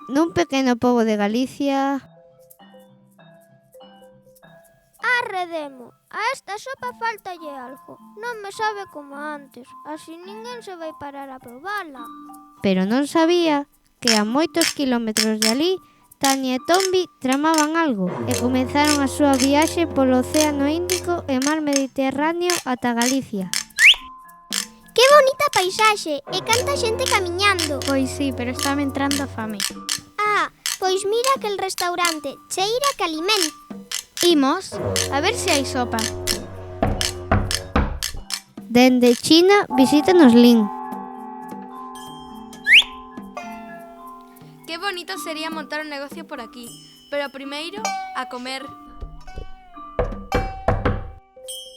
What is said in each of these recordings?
Nun pequeno pobo de Galicia... Arredemo, a esta sopa faltalle algo. Non me sabe como antes, así ninguén se vai parar a probala. Pero non sabía que a moitos kilómetros de alí Tania e Tombi tramaban algo e comenzaron a súa viaxe polo Océano Índico e Mar Mediterráneo ata Galicia. Que bonita paisaxe e canta xente camiñando. Pois sí, pero estame entrando a fame. Ah, pois mira aquel restaurante, cheira que alimenta. Imos, a ver se hai sopa. Dende China visítanos Lin. Qué bonito sería montar un negocio por aquí, pero primeiro a comer.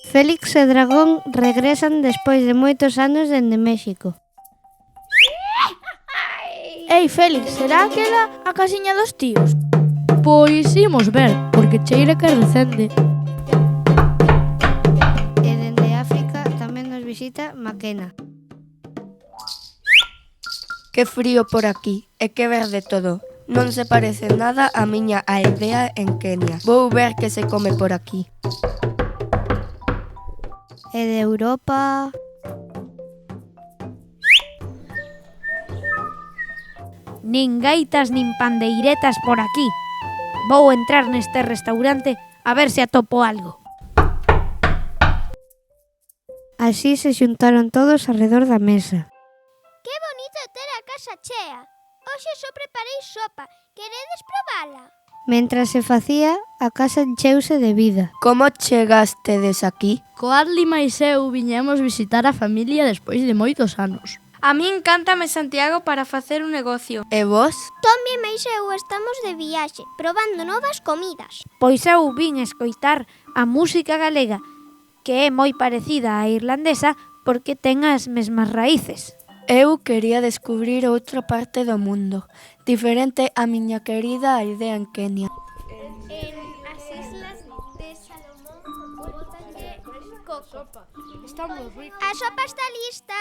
Félix e Dragón regresan despois de moitos anos dende México. Ei, Félix, será aquela a casiña dos tíos? Pois imos ver, porque cheira que recende. E dende África tamén nos visita Maquena. Que frío por aquí e que verde todo. Non se parece nada a miña aldea en Kenia. Vou ver que se come por aquí. E de Europa... Nin gaitas nin pandeiretas por aquí. Vou entrar neste restaurante a ver se atopo algo. Así se xuntaron todos arredor da mesa. Que bonito ter a casa chea. Hoxe só preparei sopa. Queredes probala? Mentras se facía, a casa encheuse de vida. Como chegastedes aquí? Coadli máis eu viñemos visitar a familia despois de moitos anos. A mí encántame Santiago para facer un negocio. E vos? Tombi e mais eu estamos de viaxe, probando novas comidas. Pois eu vin escoitar a música galega, que é moi parecida á irlandesa porque ten as mesmas raíces. Eu quería descubrir outra parte do mundo, diferente á miña querida aldea en Kenia. En as islas de Salomón bótanlle coco. A sopa está lista.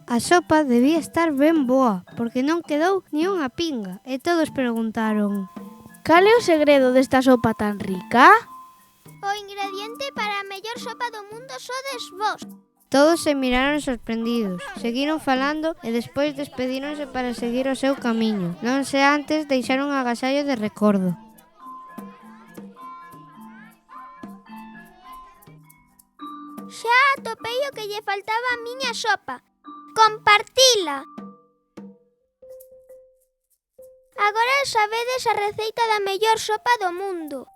A sopa debía estar ben boa, porque non quedou ni unha pinga, e todos preguntaron: Cal é o segredo desta sopa tan rica? O ingrediente para a mellor sopa do mundo sodes vós. Todos se miraron sorprendidos, seguiron falando e despois despedíronse para seguir o seu camiño. Non se antes deixaron un agasallo de recordo. Xa atopei o que lle faltaba a miña sopa. Compartila. Agora sabedes a receita da mellor sopa do mundo.